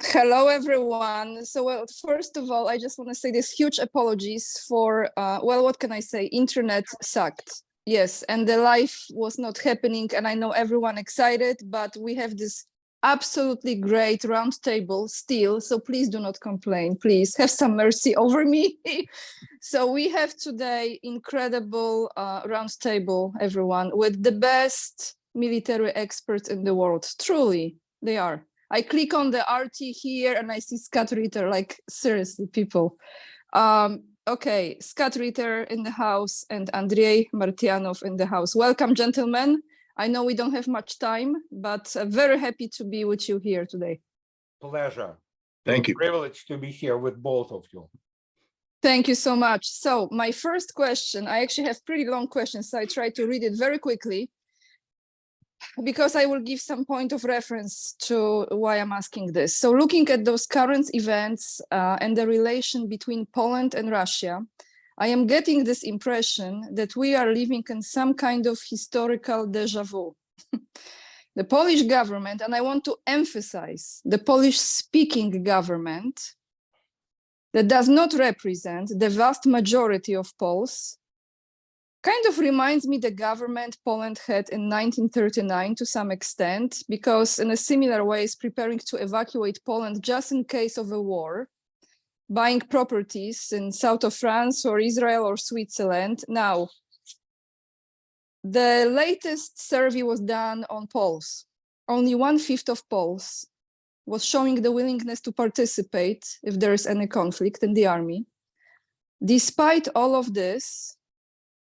Hello, everyone. So, well, first of all, I just want to say this huge apologies for, well, what can I say? Internet sucked. Yes, and the live was not happening, and I know everyone excited, but we have this absolutely great roundtable still, so please do not complain. Please have some mercy over me. So we have today incredible roundtable, everyone, with the best military experts in the world. Truly, they are. I click on the RT here and I see Scott Ritter, like seriously, people. Okay, Scott Ritter in the house and Andrei Martyanov in the house. Welcome, gentlemen. I know we don't have much time, but very happy to be with you here today. Pleasure. Thank you. Privilege to be here with both of you. Thank you so much. So my first question, I actually have pretty long questions, so I try to read it very quickly, because I will give some point of reference to why I'm asking this. So looking at those current events and the relation between Poland and Russia, I am getting this impression that we are living in some kind of historical déjà vu. The Polish government, and I want to emphasize the Polish-speaking government that does not represent the vast majority of Poles, kind of reminds me the government Poland had in 1939 to some extent, because in a similar way is preparing to evacuate Poland just in case of a war, buying properties in south of France or Israel or Switzerland. Now, the latest survey was done on Poles. Only 1/5 of Poles was showing the willingness to participate if there is any conflict in the army. Despite all of this,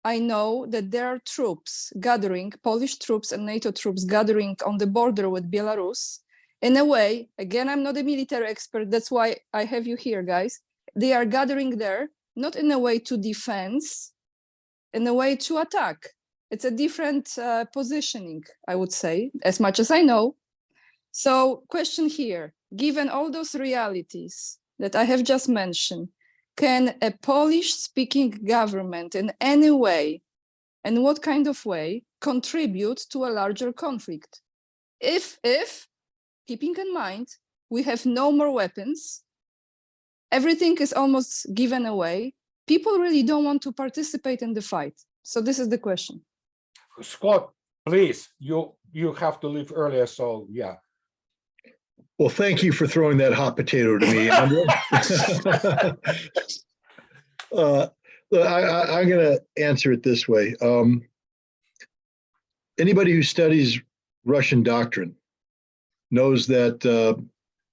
I know that there are troops gathering, Polish troops and NATO troops gathering on the border with Belarus. In a way, again, I'm not a military expert, that's why I have you here, guys. They are gathering there, not in a way to defense, in a way to attack. It's a different positioning, I would say, as much as I know. So question here, given all those realities that I have just mentioned, can a Polish-speaking government in any way, and what kind of way, contribute to a larger conflict? If, keeping in mind, we have no more weapons, everything is almost given away, people really don't want to participate in the fight. So this is the question. Scott, please, you have to leave earlier, so yeah. Well, thank you for throwing that hot potato to me, Andrei. I'm going to answer it this way. Anybody who studies Russian doctrine knows that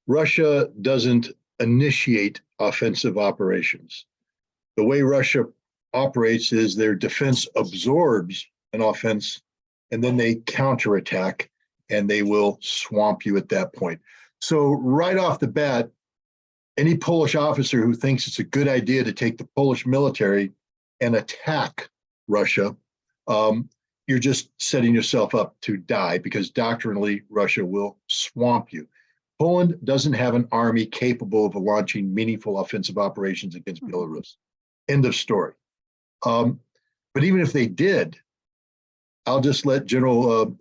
Russia doesn't initiate offensive operations. The way Russia operates is their defense absorbs an offense, and then they counterattack, and they will swamp you at that point. So right off the bat, any Polish officer who thinks it's a good idea to take the Polish military and attack Russia, you're just setting yourself up to die, because doctrinally, Russia will swamp you. Poland doesn't have an army capable of launching meaningful offensive operations against Belarus. End of story. But even if they did, I'll just let General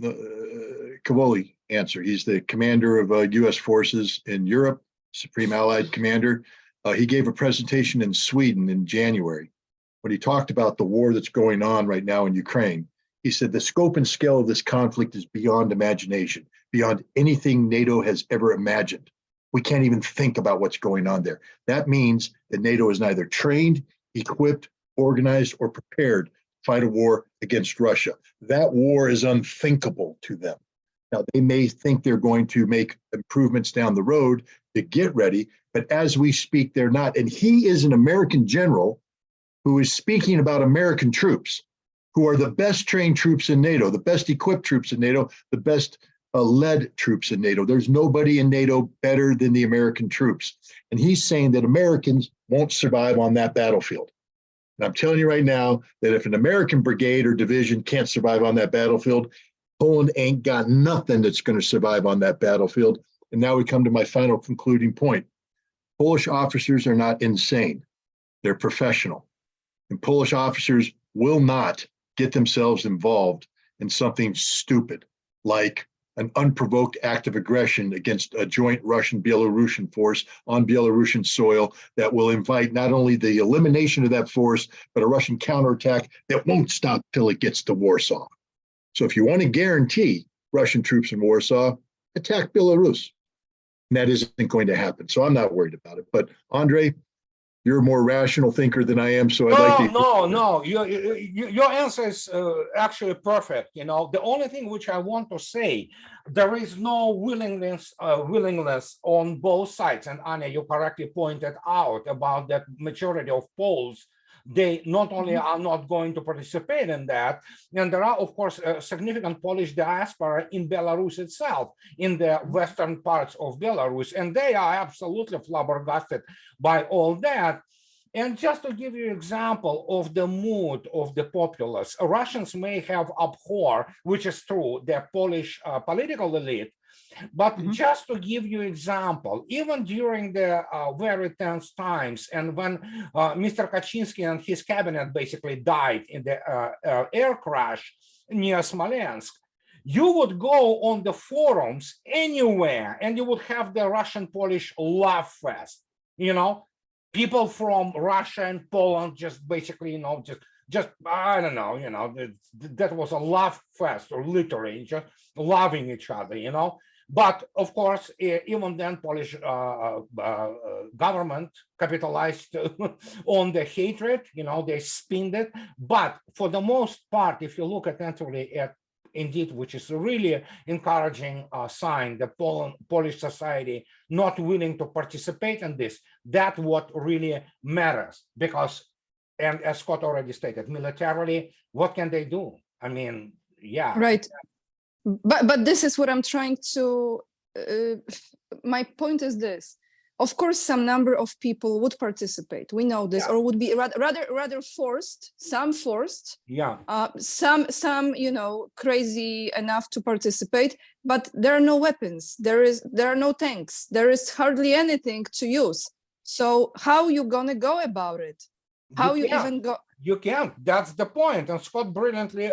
Kowoli answer. He's the commander of U.S. forces in Europe, Supreme Allied Commander. He gave a presentation in Sweden in January when he talked about the war that's going on right now in Ukraine. He said the scope and scale of this conflict is beyond imagination, beyond anything NATO has ever imagined. We can't even think about what's going on there. That means that NATO is neither trained, equipped, organized, or prepared to fight a war against Russia. That war is unthinkable to them. Now, they may think they're going to make improvements down the road to get ready, but as we speak, they're not. And he is an American general who is speaking about American troops, who are the best trained troops in NATO, the best equipped troops in NATO, the best led troops in NATO. There's nobody in NATO better than the American troops. And he's saying that Americans won't survive on that battlefield. And I'm telling you right now that if an American brigade or division can't survive on that battlefield, Poland ain't got nothing that's going to survive on that battlefield. And now we come to my final concluding point. Polish officers are not insane. They're professional. And Polish officers will not get themselves involved in something stupid like an unprovoked act of aggression against a joint Russian-Belarusian force on Belarusian soil that will invite not only the elimination of that force, but a Russian counterattack that won't stop till it gets to Warsaw. So if you want to guarantee Russian troops in Warsaw, attack Belarus. And that isn't going to happen. So I'm not worried about it. But Andre, you're a more rational thinker than I am. So I'd like to. No. Your answer is actually perfect. You know, the only thing which I want to say, there is no willingness on both sides. And Anya, you correctly pointed out about that majority of Poles, they not only are not going to participate in that, and there are, of course, a significant Polish diaspora in Belarus itself, in the western parts of Belarus, and they are absolutely flabbergasted by all that. And just to give you an example of the mood of the populace, Russians may have abhor, which is true, the Polish political elite, but just to give you example, even during the very tense times, and when Mr. Kaczynski and his cabinet basically died in the air crash near Smolensk, you would go on the forums anywhere and you would have the Russian-Polish love fest, you know, people from Russia and Poland just basically, you know, just I don't know, you know, that was a love fest, or literally just loving each other, you know. But of course, even then, Polish government capitalized on the hatred. You know, they spinned it. But for the most part, if you look attentively at, indeed, which is a really encouraging sign, the Polish society not willing to participate in this, that's what really matters. Because, and as Scott already stated, militarily, what can they do? I mean, yeah. Right. But this is what I'm trying to, my point is this. Of course, some number of people would participate. We know this, or would be rather forced, some forced, some, you know, crazy enough to participate, but there are no weapons. There are no tanks. There is hardly anything to use. So how you gonna go about it? How you even go? You can't. That's the point. And Scott brilliantly,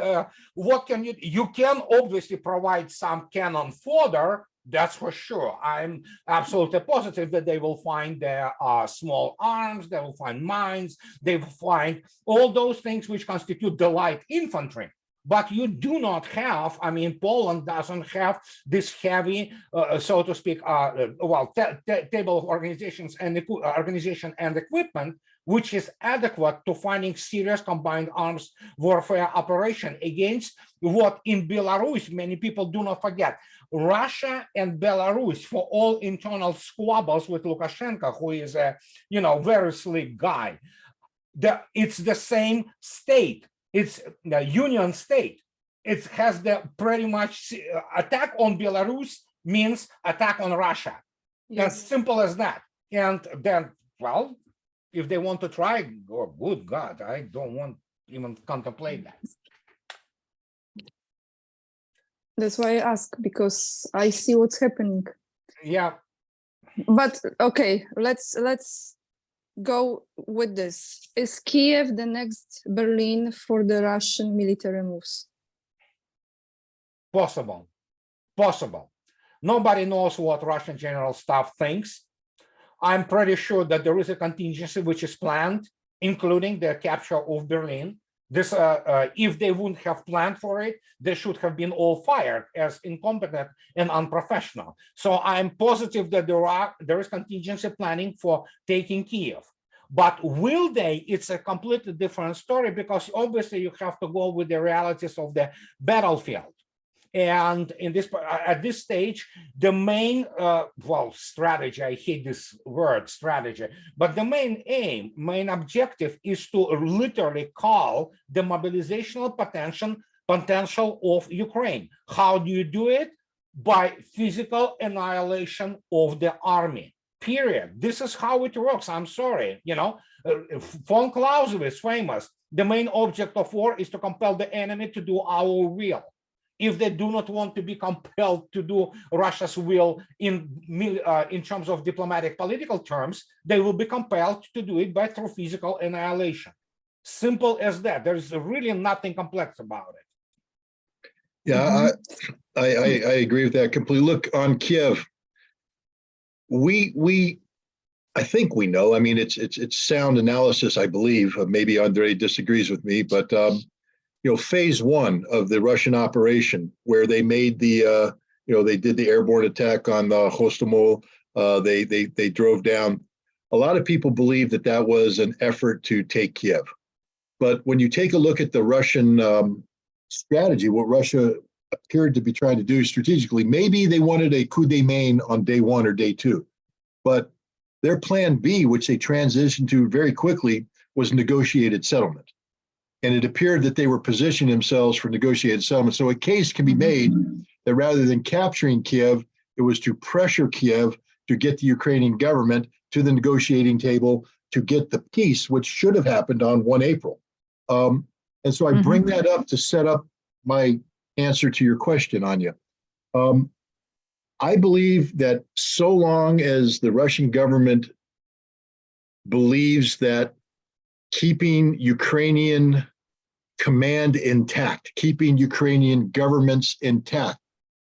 what can you can obviously provide some cannon fodder. That's for sure. I'm absolutely positive that they will find their small arms, they will find mines, they will find all those things which constitute the light infantry. But you do not have, I mean, Poland doesn't have this heavy, so to speak, table of organization and equipment, which is adequate to finding serious combined arms warfare operation against what in Belarus, many people do not forget, Russia and Belarus, for all internal squabbles with Lukashenko, who is a, you know, very slick guy, it's the same state. It's the union state. It has the pretty much attack on Belarus means attack on Russia. Yes. As simple as that. And then, well, if they want to try, oh, good God, I don't want to even contemplate that. That's why I ask, because I see what's happening. Yeah. But okay, let's go with this. Is Kiev the next Berlin for the Russian military moves? Possible. Nobody knows what Russian general staff thinks. I'm pretty sure that there is a contingency which is planned, including the capture of Berlin. This, if they wouldn't have planned for it, they should have been all fired as incompetent and unprofessional. So I'm positive that there is contingency planning for taking Kiev. But will they? It's a completely different story, because obviously you have to go with the realities of the battlefield. And in this, at this stage, the main, strategy, I hate this word, strategy, but the main aim, main objective is to literally call the mobilizational potential of Ukraine. How do you do it? By physical annihilation of the army, period. This is how it works. I'm sorry, you know, von Clausewitz, famous, the main object of war is to compel the enemy to do our will. If they do not want to be compelled to do Russia's will in terms of diplomatic political terms, they will be compelled to do it through physical annihilation. Simple as that. There's really nothing complex about it. Yeah, I agree with that completely. Look, on Kiev, I think we know. I mean, it's sound analysis, I believe. Maybe Andre disagrees with me, but phase one of the Russian operation, where they made they did the airborne attack on the Hostomel. They drove down. A lot of people believe that that was an effort to take Kiev. But when you take a look at the Russian strategy, what Russia appeared to be trying to do strategically, maybe they wanted a coup de main on day one or day two. But their plan B, which they transitioned to very quickly, was negotiated settlement. And it appeared that they were positioning themselves for negotiated settlement. So a case can be made that rather than capturing Kiev, it was to pressure Kiev to get the Ukrainian government to the negotiating table to get the peace, which should have happened on 1 April. And so I bring that up to set up my answer to your question, Anya. I believe that so long as the Russian government believes that keeping Ukrainian command intact, keeping Ukrainian governments intact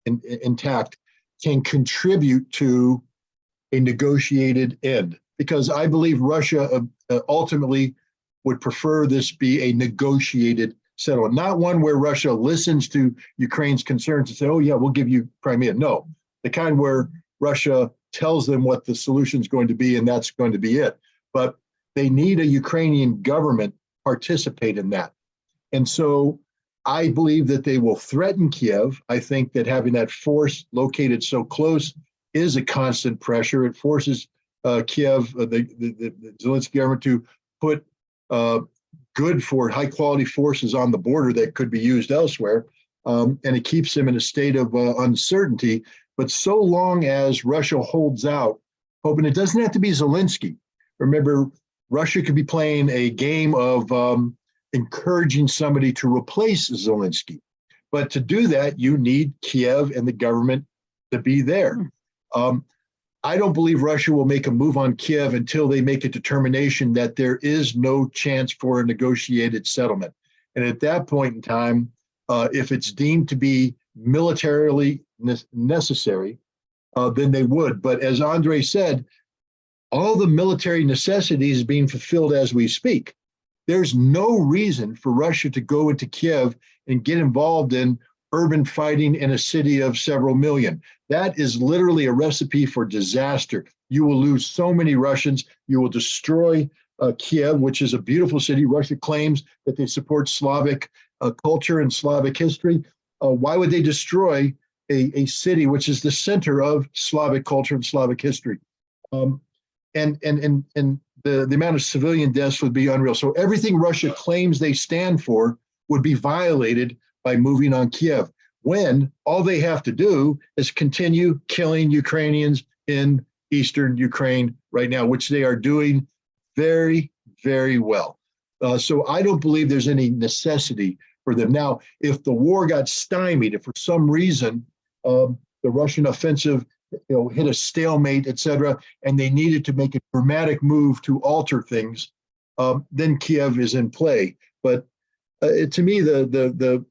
can contribute to a negotiated end. Because I believe Russia ultimately would prefer this be a negotiated settlement, not one where Russia listens to Ukraine's concerns and say, oh yeah, we'll give you Crimea. No, the kind where Russia tells them what the solution is going to be and that's going to be it. But they need a Ukrainian government participate in that. And so I believe that they will threaten Kiev. I think that having that force located so close is a constant pressure. It forces Kiev, the Zelensky government, to put good for high quality forces on the border that could be used elsewhere. And it keeps them in a state of uncertainty. But so long as Russia holds out hope, and it doesn't have to be Zelensky. Remember, Russia could be playing a game of encouraging somebody to replace Zelensky. But to do that, you need Kiev and the government to be there. I don't believe Russia will make a move on Kiev until they make a determination that there is no chance for a negotiated settlement. And at that point in time, if it's deemed to be militarily necessary, then they would. But as Andre said, all the military necessities being fulfilled as we speak. There's no reason for Russia to go into Kiev and get involved in urban fighting in a city of several million. That is literally a recipe for disaster. You will lose so many Russians. You will destroy Kiev, which is a beautiful city. Russia claims that they support Slavic culture and Slavic history. Why would they destroy a city which is the center of Slavic culture and Slavic history? And the amount of civilian deaths would be unreal. So everything Russia claims they stand for would be violated by moving on Kiev, when all they have to do is continue killing Ukrainians in eastern Ukraine right now, which they are doing very, very well. So I don't believe there's any necessity for them. Now, if the war got stymied, if for some reason the Russian offensive hit a stalemate, et cetera, and they needed to make a dramatic move to alter things, then Kiev is in play. But to me, the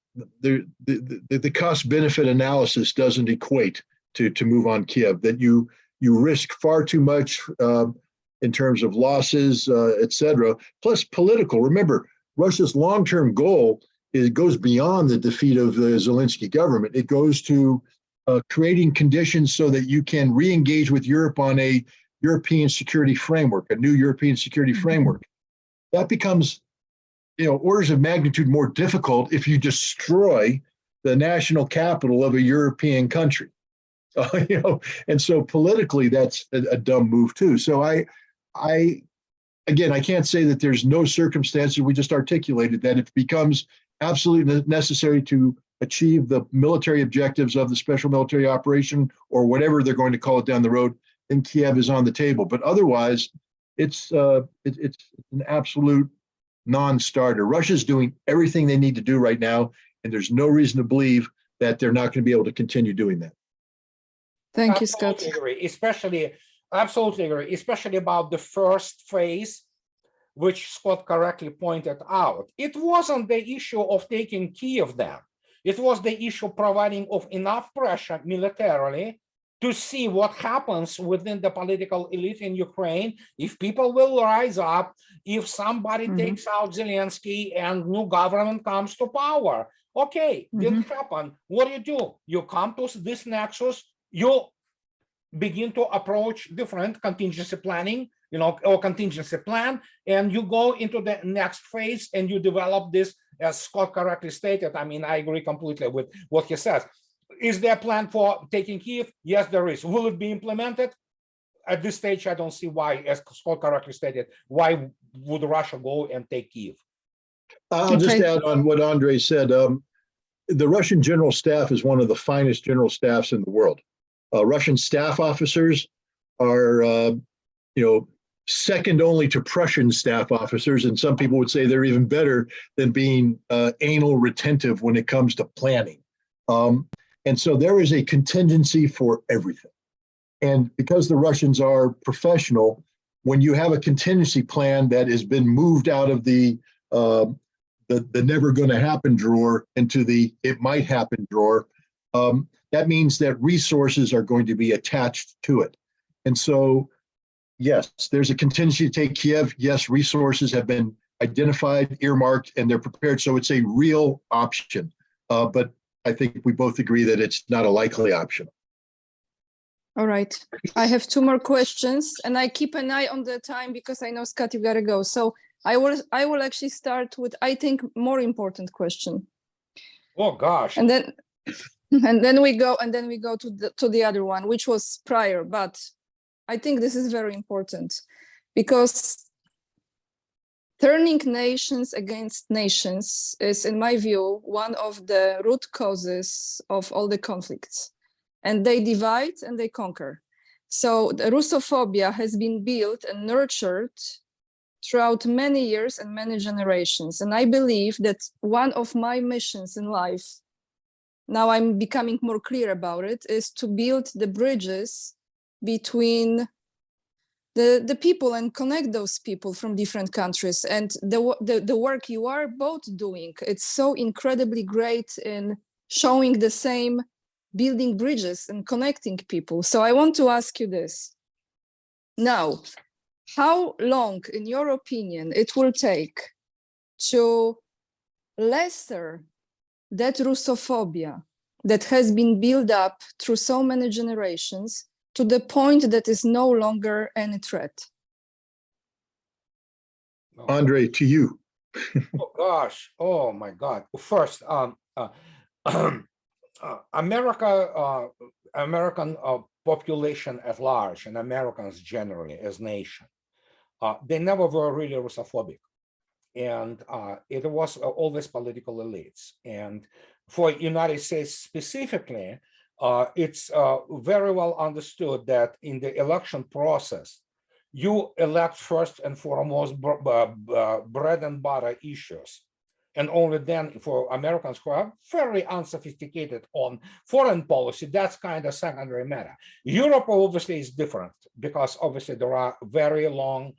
cost benefit analysis doesn't equate to move on Kiev. That you risk far too much in terms of losses, et cetera. Plus political. Remember, Russia's long-term goal goes beyond the defeat of the Zelensky government. It goes to creating conditions so that you can re-engage with Europe on a European security framework, a new European security framework. That becomes, orders of magnitude more difficult if you destroy the national capital of a European country. And so politically, that's a dumb move too. So I can't say that there's no circumstances. We just articulated that it becomes absolutely necessary to achieve the military objectives of the special military operation, or whatever they're going to call it down the road, then Kiev is on the table. But otherwise, it's an absolute non-starter. Russia's doing everything they need to do right now, and there's no reason to believe that they're not going to be able to continue doing that. Thank you, Scott. Absolutely agree, especially about the first phase, which Scott correctly pointed out. It wasn't the issue of taking Kiev then. It was the issue providing of enough pressure militarily to see what happens within the political elite in Ukraine, if people will rise up, if somebody takes out Zelensky and new government comes to power. Okay, didn't happen. What do? You come to this nexus, you begin to approach different contingency planning, or contingency plan, and you go into the next phase and you develop this, as Scott correctly stated. I mean, I agree completely with what he says. Is there a plan for taking Kyiv? Yes, there is. Will it be implemented? At this stage, I don't see why, as Scott correctly stated, why would Russia go and take Kyiv? I'll just add on what Andrei said. The Russian general staff is one of the finest general staffs in the world. Russian staff officers are, second only to Prussian staff officers, and some people would say they're even better than being anal retentive when it comes to planning. And so there is a contingency for everything. And because the Russians are professional, when you have a contingency plan that has been moved out of the never going to happen drawer into the it might happen drawer, that means that resources are going to be attached to it. And so, yes, there's a contingency to take Kiev. Yes, resources have been identified, earmarked, and they're prepared. So it's a real option. But I think we both agree that it's not a likely option. All right. I have two more questions, and I keep an eye on the time because I know, Scott, you gotta go. So I will actually start with, I think, more important question. Oh gosh. And then we go to the other one, which was prior, but I think this is very important because turning nations against nations is, in my view, one of the root causes of all the conflicts. And they divide and they conquer. So the Russophobia has been built and nurtured throughout many years and many generations. And I believe that one of my missions in life, now I'm becoming more clear about it, is to build the bridges between the people and connect those people from different countries. And the work you are both doing, it's so incredibly great in showing the same, building bridges and connecting people. So I want to ask you this. Now, how long, in your opinion, it will take to lessen that Russophobia that has been built up through so many generations to the point that is no longer any threat? Andrei, to you. Oh gosh. Oh my God. First, American population at large and Americans generally as nation, they never were really Russophobic. And it was always political elites. And for United States specifically, it's very well understood that in the election process, you elect first and foremost bread and butter issues. And only then for Americans who are very unsophisticated on foreign policy, that's kind of secondary matter. Europe obviously is different because obviously there are very long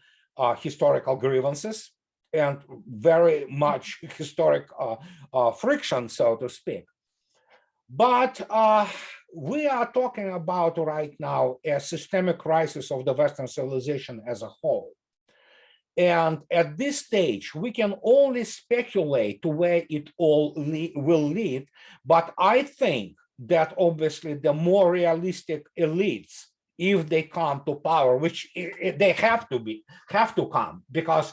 historical grievances and very much historic friction, so to speak. But we are talking about right now a systemic crisis of the Western civilization as a whole. And at this stage, we can only speculate to where it all will lead. But I think that obviously the more realistic elites, if they come to power, which they have to come, because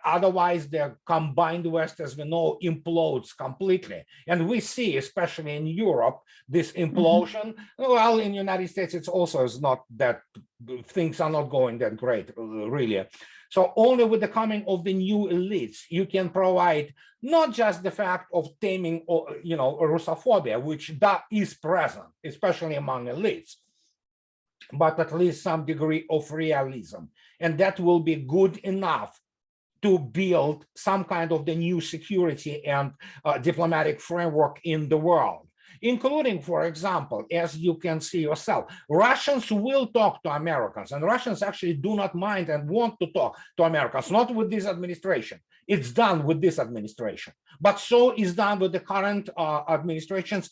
otherwise the combined West, as we know, implodes completely. And we see, especially in Europe, this implosion. Well, in the United States, it's also not that things are not going that great, really. So only with the coming of the new elites, you can provide not just the fact of taming, Russophobia, which that is present, especially among elites, but at least some degree of realism. And that will be good enough to build some kind of the new security and diplomatic framework in the world. including, for example, as you can see yourself, Russians will talk to Americans, and Russians actually do not mind and want to talk to Americans, not with this administration. It's done with this administration, but so is done with the current administrations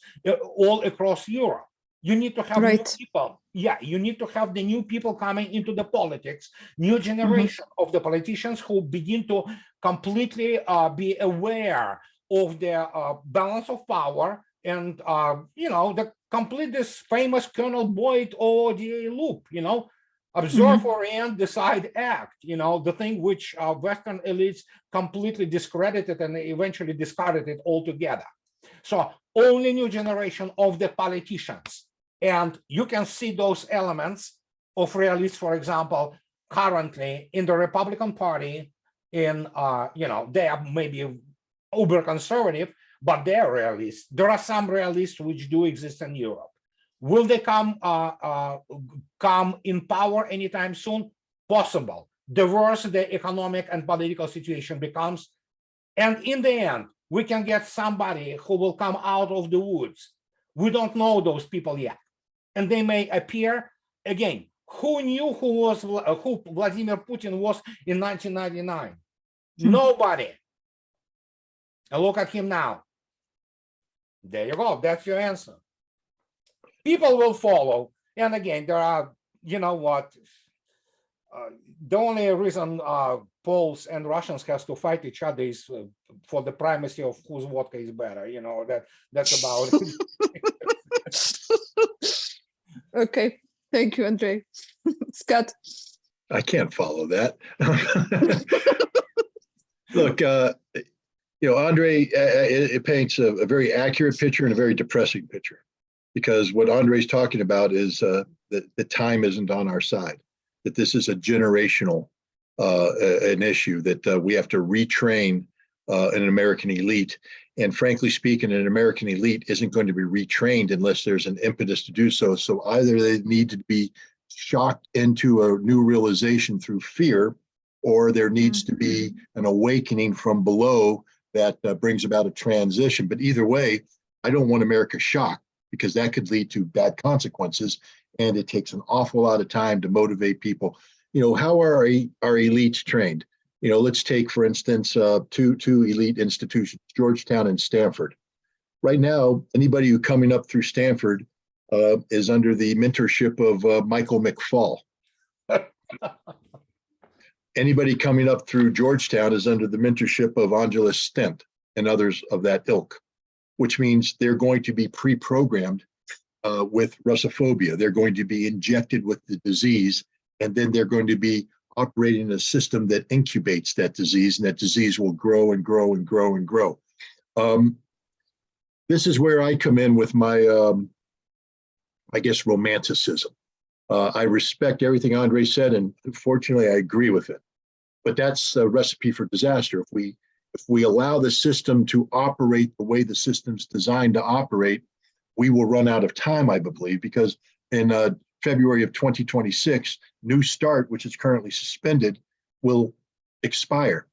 all across Europe. You need to have new people. Yeah, you need to have the new people coming into the politics, new generation of the politicians who begin to completely be aware of the balance of power and, the complete this famous Colonel Boyd OODA loop, observe, orient, decide, act, the thing which Western elites completely discredited and eventually discarded altogether. So only new generation of the politicians. And you can see those elements of realists, for example, currently in the Republican Party, in, they are maybe uber conservative, but they are realists. There are some realists which do exist in Europe. Will they come in power anytime soon? Possible. The worse the economic and political situation becomes. And in the end, we can get somebody who will come out of the woods. We don't know those people yet. And they may appear again. Who knew who Vladimir Putin was in 1999? Nobody. And look at him now. There you go. That's your answer. People will follow. And again, there are, the only reason Poles and Russians has to fight each other is for the primacy of whose vodka is better. That's about it. Okay. Thank you, Andrei. Scott. I can't follow that. Look, Andrei, it paints a very accurate picture and a very depressing picture, because what Andrei's talking about is that the time isn't on our side, that this is a generational an issue, that we have to retrain an American elite. And frankly speaking, an American elite isn't going to be retrained unless there's an impetus to do so. So either they need to be shocked into a new realization through fear, or there needs to be an awakening from below that brings about a transition. But either way, I don't want America shocked, because that could lead to bad consequences. And it takes an awful lot of time to motivate people. How are our elites trained? Let's take, for instance, two elite institutions, Georgetown and Stanford. Right now, anybody who coming up through Stanford is under the mentorship of Michael McFaul. Anybody coming up through Georgetown is under the mentorship of Angela Stent and others of that ilk, which means they're going to be pre-programmed with Russophobia. They're going to be injected with the disease, and then they're going to be operating a system that incubates that disease, and that disease will grow and grow and grow and grow. This is where I come in with my, romanticism. I respect everything Andrei said, and fortunately, I agree with it. But that's a recipe for disaster. If we allow the system to operate the way the system's designed to operate, we will run out of time, I believe, because in February of 2026, New START, which is currently suspended, will expire.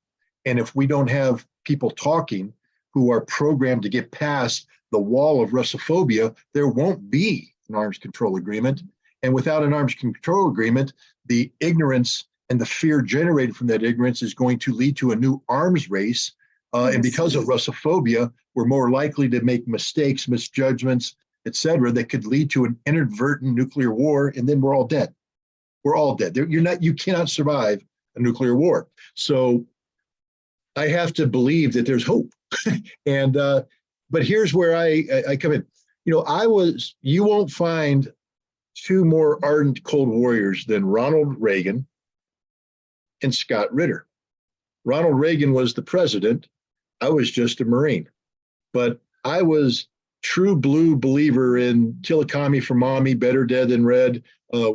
And if we don't have people talking who are programmed to get past the wall of Russophobia, there won't be an arms control agreement. And without an arms control agreement, the ignorance and the fear generated from that ignorance is going to lead to a new arms race. And because of Russophobia, we're more likely to make mistakes, misjudgments, et cetera, that could lead to an inadvertent nuclear war, and then we're all dead. We're all dead. You cannot survive a nuclear war. So I have to believe that there's hope. But here's where I come in. You won't find two more ardent Cold Warriors than Ronald Reagan and Scott Ritter. Ronald Reagan was the president. I was just a Marine, but I was true blue believer in Killikami for mommy, better dead than red.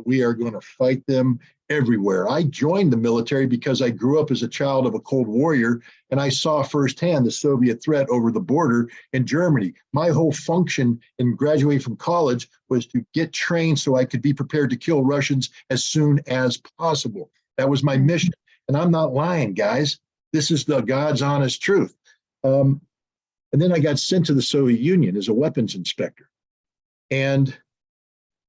We are going to fight them everywhere. I joined the military because I grew up as a child of a Cold Warrior, and I saw firsthand the Soviet threat over the border in Germany. My whole function in graduating from college was to get trained so I could be prepared to kill Russians as soon as possible. That was my mission. And I'm not lying, guys. This is the God's honest truth. And then I got sent to the Soviet Union as a weapons inspector. And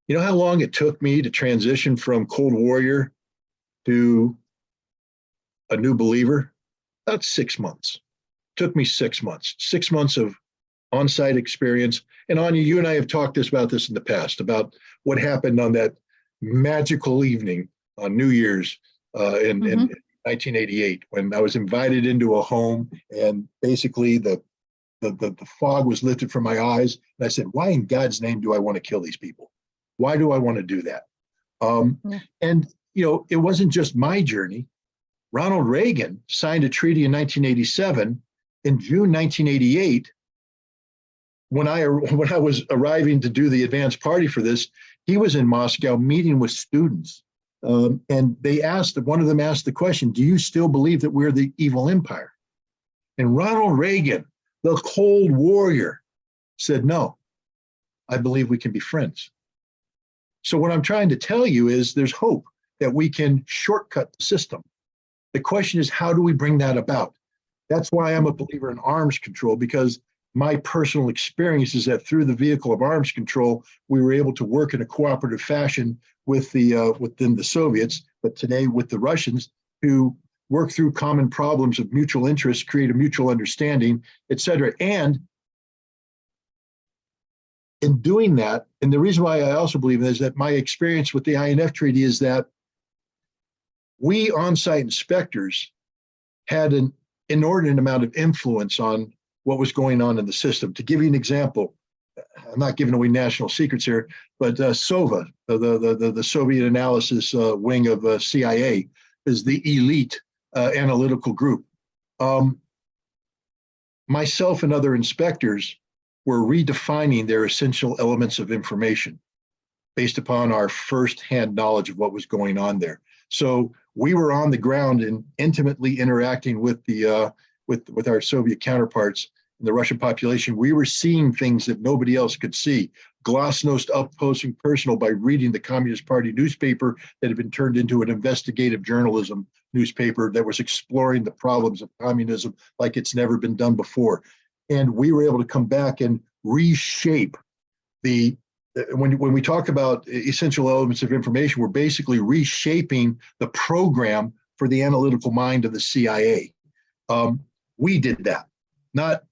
you know how long it took me to transition from Cold Warrior to a new believer? About 6 months. Took me 6 months. 6 months of on-site experience. And Anya, you and I have talked about this in the past, about what happened on that magical evening on New Year's in 1988, when I was invited into a home, and basically the fog was lifted from my eyes. And I said, why in God's name do I want to kill these people? Why do I want to do that? And, you know, it wasn't just my journey. Ronald Reagan signed a treaty in 1987. In June 1988, when I was arriving to do the advanced party for this, he was in Moscow meeting with students. And one of them asked the question, do you still believe that we're the evil empire? And Ronald Reagan, the Cold Warrior, said, no, I believe we can be friends. So what I'm trying to tell you is there's hope that we can shortcut the system. The question is, how do we bring that about? That's why I'm a believer in arms control, because my personal experience is that through the vehicle of arms control, we were able to work in a cooperative fashion with within the Soviets, but today with the Russians, to work through common problems of mutual interest, create a mutual understanding, et cetera. And in doing that, and the reason why I also believe is that my experience with the INF Treaty is that we on-site inspectors had an inordinate amount of influence on what was going on in the system. To give you an example, I'm not giving away national secrets here, but SOVA, the Soviet analysis wing of CIA, is the elite analytical group. Myself and other inspectors were redefining their essential elements of information based upon our firsthand knowledge of what was going on there. So we were on the ground and intimately interacting with the with our Soviet counterparts in the Russian population. We were seeing things that nobody else could see. Glasnost up close and personal by reading the Communist Party newspaper that had been turned into an investigative journalism newspaper that was exploring the problems of communism like it's never been done before. And we were able to come back and reshape the, when we talk about essential elements of information, we're basically reshaping the program for the analytical mind of the CIA. We did that, not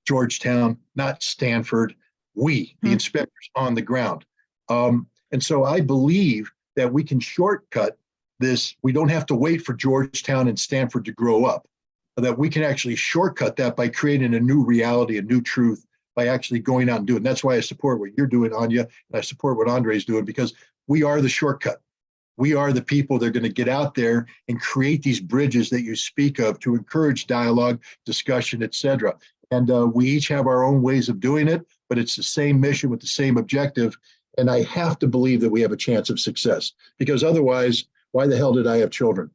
Georgetown, not Stanford, we, the inspectors on the ground. And so I believe that we can shortcut this. We don't have to wait for Georgetown and Stanford to grow up, that we can actually shortcut that by creating a new reality, a new truth, by actually going out and doing it. That's why I support what you're doing, Anya, and I support what Andrei's doing, because we are the shortcut. We are the people that are going to get out there and create these bridges that you speak of to encourage dialogue, discussion, et cetera. And we each have our own ways of doing it, but it's the same mission with the same objective. And I have to believe that we have a chance of success, because otherwise, why the hell did I have children?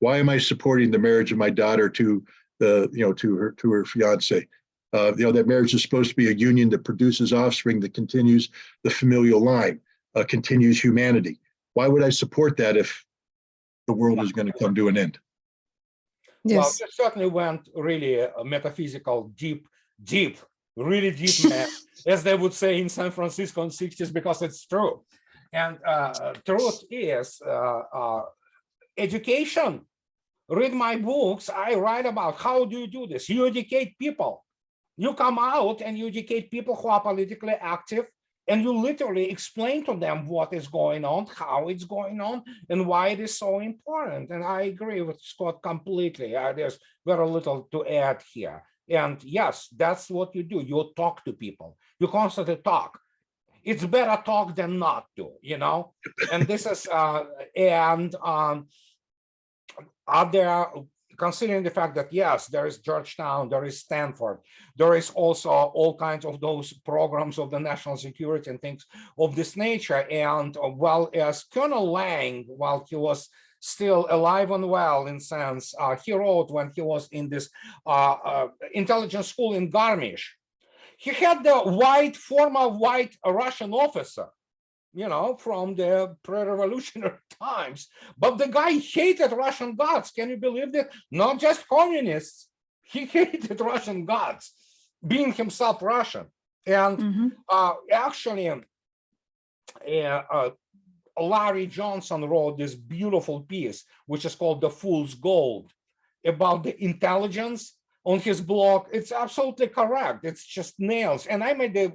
Why am I supporting the marriage of my daughter to her fiance? That marriage is supposed to be a union that produces offspring, that continues the familial line, continues humanity. Why would I support that if the world is going to come to an end? Yes. Well, you certainly went really a metaphysical, deep, really deep man, as they would say in San Francisco in the 60s, because it's true. And truth is, education. Read my books. I write about how do you do this. You educate people. You come out and you educate people who are politically active, and you literally explain to them what is going on, how it's going on, and why it is so important. And I agree with Scott completely. There's very little to add here. And yes, that's what you do. You talk to people. You constantly talk. It's better talk than not to, you know? And this is, are there, considering the fact that, yes, there is Georgetown, there is Stanford, there is also all kinds of those programs of the national security and things of this nature. And well, as Colonel Lang, while he was still alive and well in sense, he wrote when he was in this intelligence school in Garmisch, he had the former white Russian officer, you know, from the pre-revolutionary times. But the guy hated Russian gods. Can you believe that? Not just communists. He hated Russian gods. being himself Russian. And Mhm. actually, Larry Johnson wrote this beautiful piece, which is called The Fool's Gold, about the intelligence on his blog. It's absolutely correct. It's just nails. And I made the,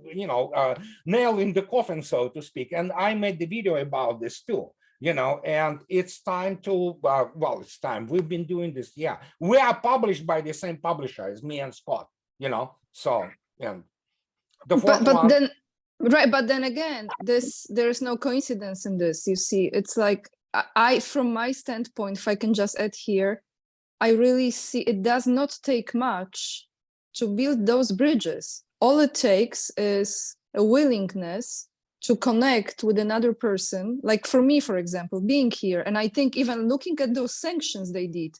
nail in the coffin, so to speak. And I made the video about this too, and it's time to, well, it's time. We've been doing this. Yeah. We are published by the same publisher as me and Scott, so, and the fourth But one. then, right, but then again, there's no coincidence in this. You see, it's like I from my standpoint, if I can just add here, I really see it does not take much to build those bridges. All it takes is a willingness to connect with another person. Like for me, for example, being here, and I think even looking at those sanctions they did,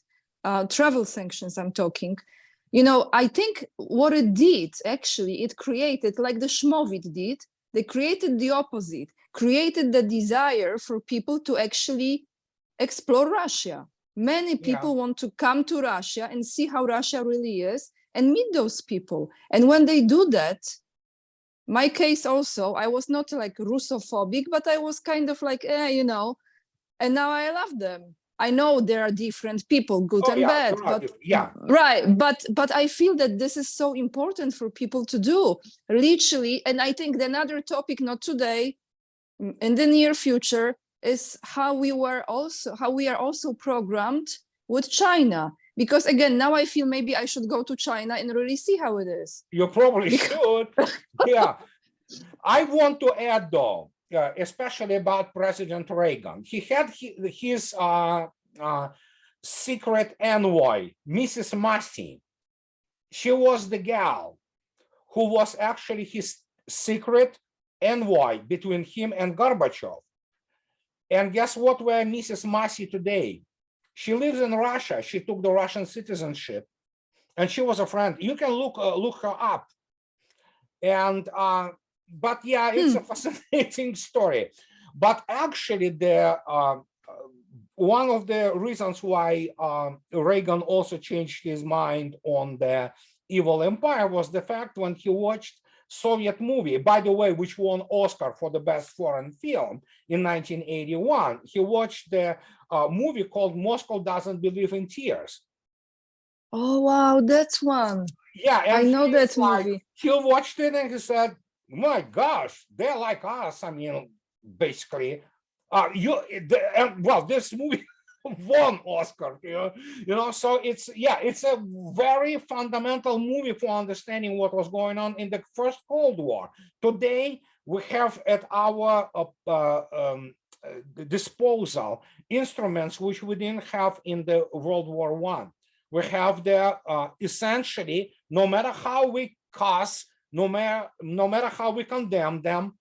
travel sanctions I'm talking, I think what it did, actually, it created, like the Shmovit did, they created the opposite, created the desire for people to actually explore Russia. Many people want to come to Russia and see how Russia really is and meet those people. And when they do that, my case also, I was not like Russophobic, but I was kind of like, and now I love them. I know there are different people, good and bad, but right. But I feel that this is so important for people to do, literally. And I think another topic, not today, in the near future, is how we are also programmed with China. Because again, now I feel maybe I should go to China and really see how it is. You probably should. Yeah. I want to add though, especially about President Reagan. He had his secret envoy, Mrs. Massey. She was the gal who was actually his secret envoy between him and Gorbachev. And guess what, where Mrs. Massey today? She lives in Russia. She took the Russian citizenship, and she was a friend. You can look her up. And but yeah, it's a fascinating story. But actually, one of the reasons why Reagan also changed his mind on the evil empire was the fact when he watched Soviet movie, by the way, which won Oscar for the best foreign film in 1981. He watched the movie called Moscow Doesn't Believe in Tears. Oh, wow, that's one. Yeah, and I know that movie. He watched it and he said, my gosh, they're like us. I mean, basically, this movie won Oscar, so it's a very fundamental movie for understanding what was going on in the first Cold War. Today, we have at our disposal instruments which we didn't have in the World War I. We have the essentially, no matter how we cuss, no matter how we condemn them,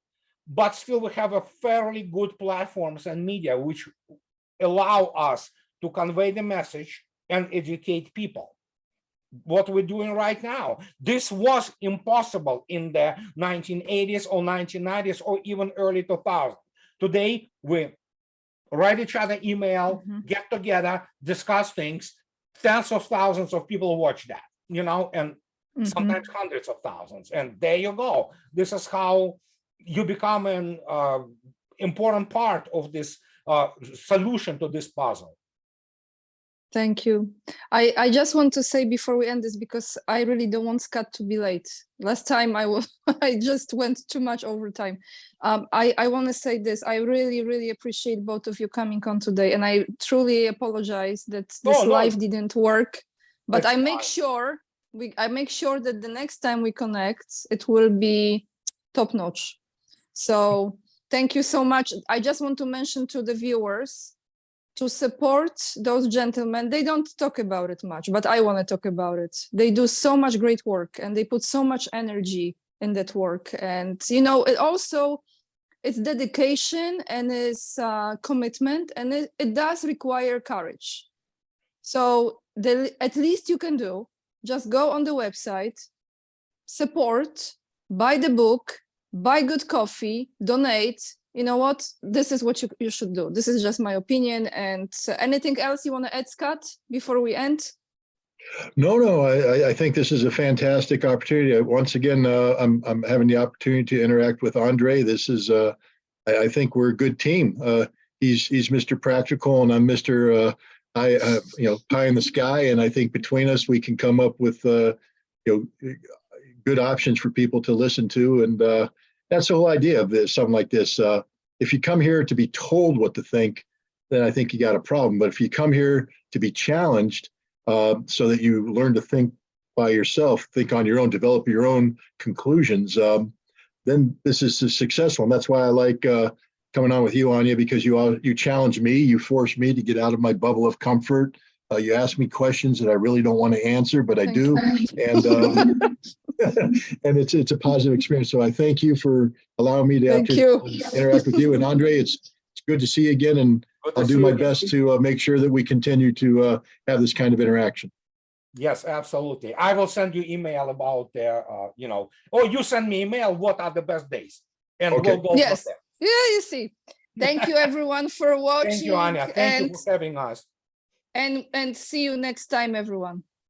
but still we have a fairly good platforms and media which allow us to convey the message and educate people. What we're doing right now, this was impossible in the 1980s or 1990s or even early 2000s. Today, we write each other email, get together, discuss things. Tens of thousands of people watch that, and sometimes hundreds of thousands. And there you go. This is how you become an important part of this solution to this puzzle. Thank you. I just want to say before we end this, because I really don't want Scott to be late. Last time I just went too much over time. I want to say this. I really, really appreciate both of you coming on today. And I truly apologize that this live didn't work. But I make sure that the next time we connect, it will be top notch. So thank you so much. I just want to mention to the viewers to support those gentlemen. They don't talk about it much, but I want to talk about it. They do so much great work and they put so much energy in that work. And, it also, it's dedication and it's commitment, and it does require courage. So at least you can do, just go on the website, support, buy the book, buy good coffee, donate. You know what? This is what you should do. This is just my opinion. And anything else you want to add, Scott, before we end? No, I think this is a fantastic opportunity. Once again, I'm having the opportunity to interact with Andre. This is, I think we're a good team. He's Mr. Practical, and I'm Mr. Pie in the sky. And I think between us, we can come up with, good options for people to listen to. And that's the whole idea of this, something like this. If you come here to be told what to think, then I think you got a problem. But if you come here to be challenged, so that you learn to think by yourself, think on your own, develop your own conclusions, then this is successful. And that's why I like coming on with you, Anya, because you challenge me, you force me to get out of my bubble of comfort. You ask me questions that I really don't want to answer, but I Thank do. you. And and it's a positive experience. So I thank you for allowing me to Thank you. interact with you. And Andre, it's good to see you again. And Good to I'll see do you my again. best to make sure that we continue to have this kind of interaction. Yes, absolutely. I will send you email about or you send me email, what are the best days? And Okay. we'll go Yes. from Yeah, you see. Thank you everyone for there. watching. Thank you, Anya. Thank you for having us. And see you next time, everyone.